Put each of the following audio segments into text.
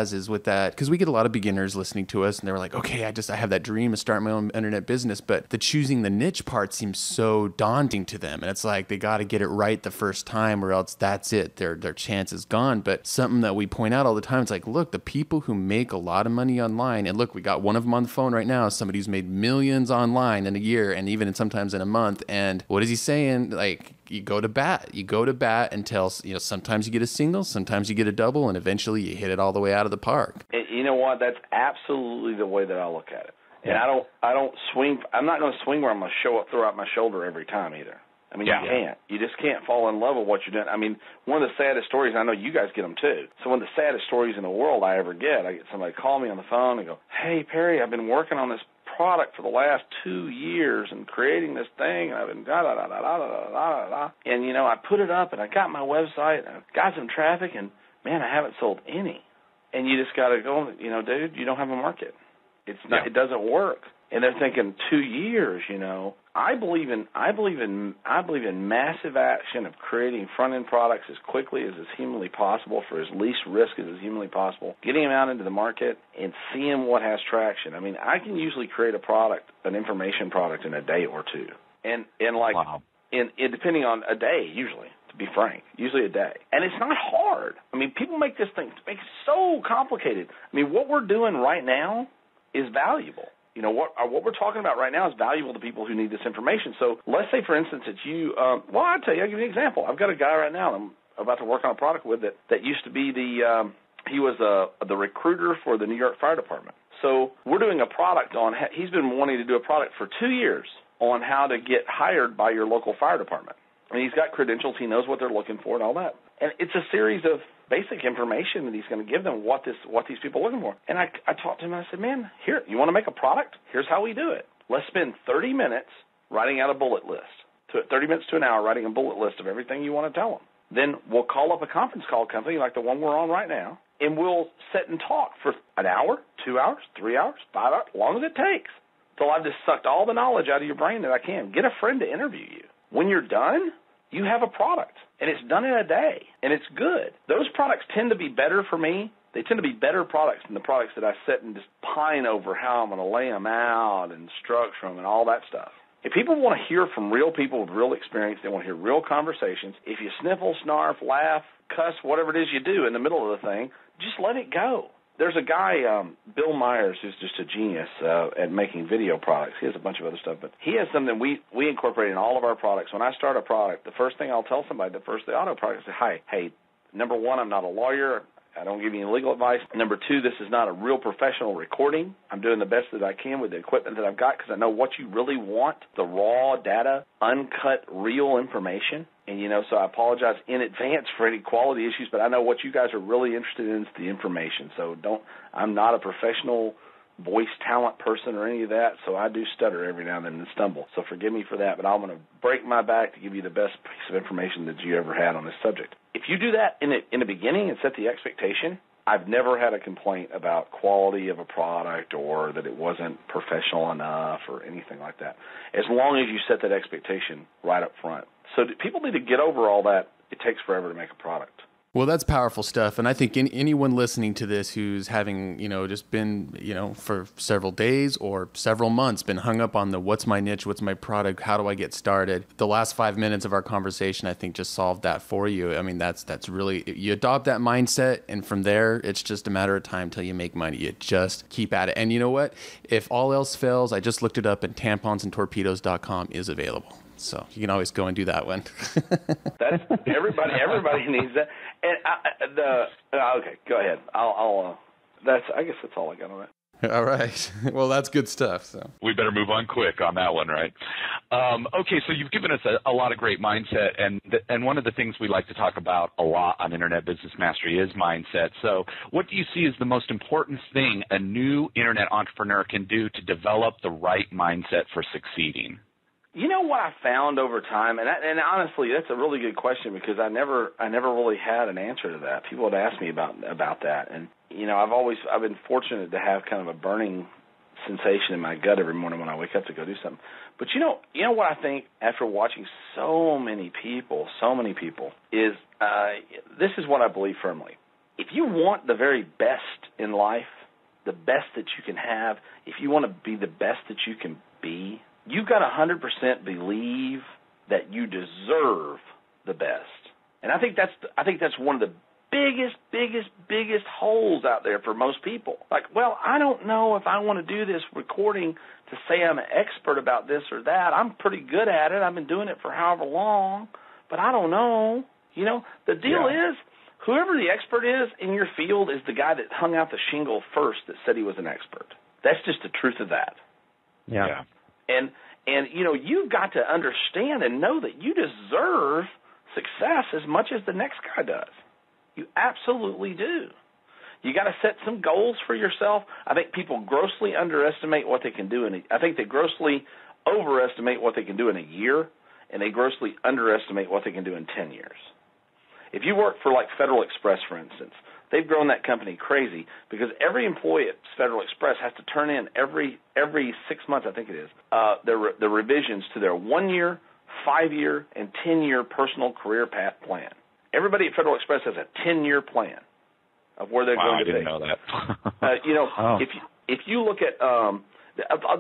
is with that, because we get a lot of beginners listening to us and they're like, okay, I have that dream of starting my own internet business, but the choosing the niche part seems so daunting to them. And it's like, they got to get it right the first time or else that's it. Their chance is gone. But something that we point out all the time, it's like, look, the people who make a lot of money online, and look, we got one of them on the phone right now, somebody who's made millions online in a year and even sometimes in a month. And what is he saying? Like, you go to bat until, sometimes you get a single, sometimes you get a double, and eventually you hit it all the way out of the park. And you know what? That's absolutely the way that I look at it. And I don't swing. I'm not going to swing where I'm going to throw out my shoulder every time either. I mean, you can't. You just can't fall in love with what you're doing. I mean, one of the saddest stories, I know you guys get them too. So one of the saddest stories in the world I ever get, I get somebody call me on the phone and go, hey, Perry, I've been working on this product for the last 2 years and creating this thing, and I've been da-da-da-da-da-da-da-da-da. And, I put it up, and I got my website, and I got some traffic, and, man, I haven't sold any. And you just got to go, dude, you don't have a market. It's not. It doesn't work. And they're thinking 2 years. I believe in massive action of creating front end products as quickly as is humanly possible for as least risk as is humanly possible. Getting them out into the market and seeing what has traction. I mean, I can usually create a product, an information product, in a day or two, and depending on a day usually. To be frank, usually a day. And it's not hard. I mean, people make this thing make it so complicated. I mean, what we're doing right now is valuable. What we're talking about right now is valuable to people who need this information. So let's say, for instance, that you, I'll give you an example. I've got a guy right now I'm about to work on a product with that used to be he was the recruiter for the New York Fire Department. So we're doing a product he's been wanting to do a product for 2 years on how to get hired by your local fire department. I mean, he's got credentials. He knows what they're looking for and all that. And it's a series of basic information that he's going to give them what these people are looking for. And I talked to him, and I said, man, here, you want to make a product? Here's how we do it. Let's spend 30 minutes writing out a bullet list, 30 minutes to an hour writing a bullet list of everything you want to tell them. Then we'll call up a conference call company like the one we're on right now, and we'll sit and talk for an hour, 2 hours, 3 hours, 5 hours, as long as it takes, till I've just sucked all the knowledge out of your brain that I can. Get a friend to interview you. When you're done, you have a product, and it's done in a day, and it's good. Those products tend to be better for me. They tend to be better products than the products that I sit and just pine over how I'm going to lay them out and structure them and all that stuff. If people want to hear from real people with real experience, they want to hear real conversations. If you sniffle, snarf, laugh, cuss, whatever it is you do in the middle of the thing, just let it go. There's a guy, Bill Myers, who's just a genius at making video products. He has a bunch of other stuff, but he has something we incorporate in all of our products. When I start a product, the first thing I'll tell somebody, the auto product, is, hey, number one, I'm not a lawyer. I don't give you any legal advice. Number two, this is not a real professional recording. I'm doing the best that I can with the equipment that I've got because I know what you really want, the raw data, uncut, real information. And, so I apologize in advance for any quality issues, but I know what you guys are really interested in is the information. So I'm not a professional voice talent person or any of that, so I do stutter every now and then and stumble. So forgive me for that, but I'm going to break my back to give you the best piece of information that you ever had on this subject. If you do that in the beginning and set the expectation, I've never had a complaint about quality of a product or that it wasn't professional enough or anything like that, as long as you set that expectation right up front. So people need to get over all that. It takes forever to make a product. Well, that's powerful stuff. And I think anyone listening to this who's having, just been, for several days or several months been hung up on the what's my niche, what's my product, how do I get started? The last 5 minutes of our conversation, I think, just solved that for you. I mean, that's really, you adopt that mindset, and from there, it's just a matter of time till you make money. You just keep at it. And you know what? If all else fails, I just looked it up, and tamponsandtorpedoes.com is available. So you can always go and do that one. That's everybody needs that. And okay, go ahead. I guess that's all I got on that. All right. Well, that's good stuff. So we better move on quick on that one, right? Okay, so you've given us a lot of great mindset, and one of the things we like to talk about a lot on Internet Business Mastery is mindset. So what do you see as the most important thing a new Internet entrepreneur can do to develop the right mindset for succeeding? You know what I found over time, and honestly, that's a really good question because I never really had an answer to that. People would ask me about that, and I've been fortunate to have kind of a burning sensation in my gut every morning when I wake up to go do something. But you know what I think after watching so many people is this is what I believe firmly. If you want the very best in life, the best that you can have, if you want to be the best that you can be, you've got to 100% believe that you deserve the best. And I think that's one of the biggest holes out there for most people. Like, well, I don't know if I want to do this recording to say I'm an expert about this or that. I'm pretty good at it. I've been doing it for however long, but I don't know. You know, the deal is, whoever the expert is in your field is the guy that hung out the shingle first that said he was an expert. That's just the truth of that. Yeah. And you know, you've got to understand and know that you deserve success as much as the next guy does. You absolutely do. You got to set some goals for yourself. I think people grossly underestimate what they can do I think they grossly overestimate what they can do in a year, and they grossly underestimate what they can do in 10 years. If you work for like Federal Express, for instance, they've grown that company crazy because every employee at Federal Express has to turn in every 6 months, I think it is, the revisions to their 1-year, 5-year, and 10-year personal career path plan. Everybody at Federal Express has a 10-year plan of where they're going to be. I didn't know that. If you look at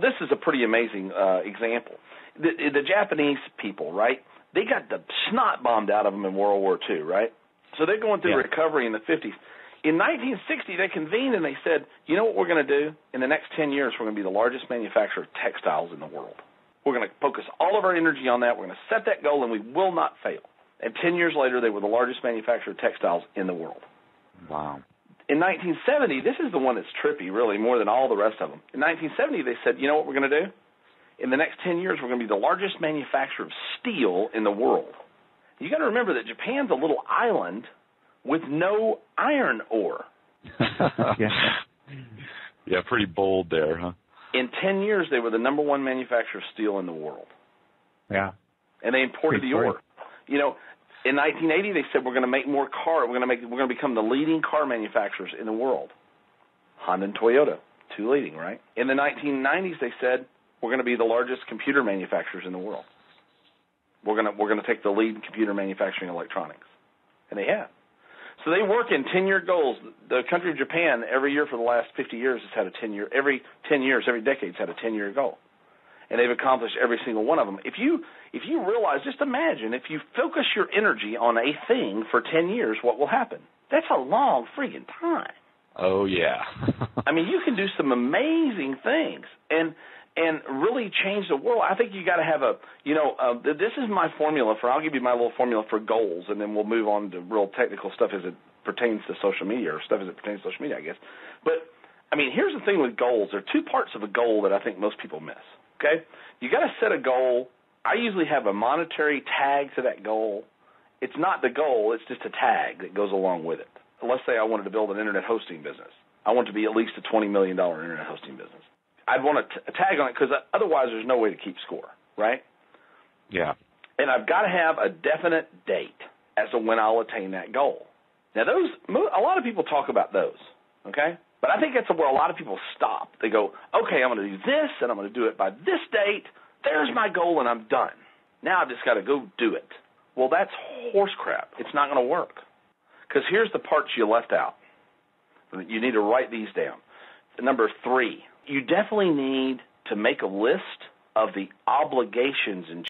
this is a pretty amazing example. The Japanese people, right? They got the snot bombed out of them in World War II, right? So they're going through recovery in the 50s. In 1960, they convened and they said, you know what we're going to do? In the next 10 years, we're going to be the largest manufacturer of textiles in the world. We're going to focus all of our energy on that. We're going to set that goal, and we will not fail. And 10 years later, they were the largest manufacturer of textiles in the world. Wow. In 1970, this is the one that's trippy, really, more than all the rest of them. In 1970, they said, you know what we're going to do? In the next 10 years, we're going to be the largest manufacturer of steel in the world. You got to remember that Japan's a little island with no iron ore. Yeah, pretty bold there, huh? In 10 years, they were the number one manufacturer of steel in the world. Yeah. And they imported the ore. You know, in 1980, they said we're going to make more cars. We're going to become the leading car manufacturers in the world. Honda and Toyota, two leading, right? In the 1990s, they said we're going to be the largest computer manufacturers in the world. We're going to take the lead in computer manufacturing electronics, and they have. So they work in 10-year goals. The country of Japan, every year for the last 50 years, has had a 10-year. Every 10 years, every decade's had a 10-year goal, and they've accomplished every single one of them. If you realize, just imagine, if you focus your energy on a thing for 10 years, what will happen? That's a long freaking time. Oh yeah. I mean, you can do some amazing things and really change the world. I think you got to have this is my formula I'll give you my little formula for goals, and then we'll move on to real technical stuff as it pertains to social media, or stuff as it pertains to social media, I guess. But, I mean, here's the thing with goals. There are two parts of a goal that I think most people miss, okay? You got to set a goal. I usually have a monetary tag to that goal. It's not the goal. It's just a tag that goes along with it. Let's say I wanted to build an internet hosting business. I want it to be at least a $20 million internet hosting business. I'd want a tag on it because otherwise there's no way to keep score, right? Yeah. And I've got to have a definite date as to when I'll attain that goal. Now, a lot of people talk about those, okay? But I think that's where a lot of people stop. They go, okay, I'm going to do this, and I'm going to do it by this date. There's my goal, and I'm done. Now I've just got to go do it. Well, that's horse crap. It's not going to work. Because here's the parts you left out. You need to write these down. Number 3, you definitely need to make a list of the obligations and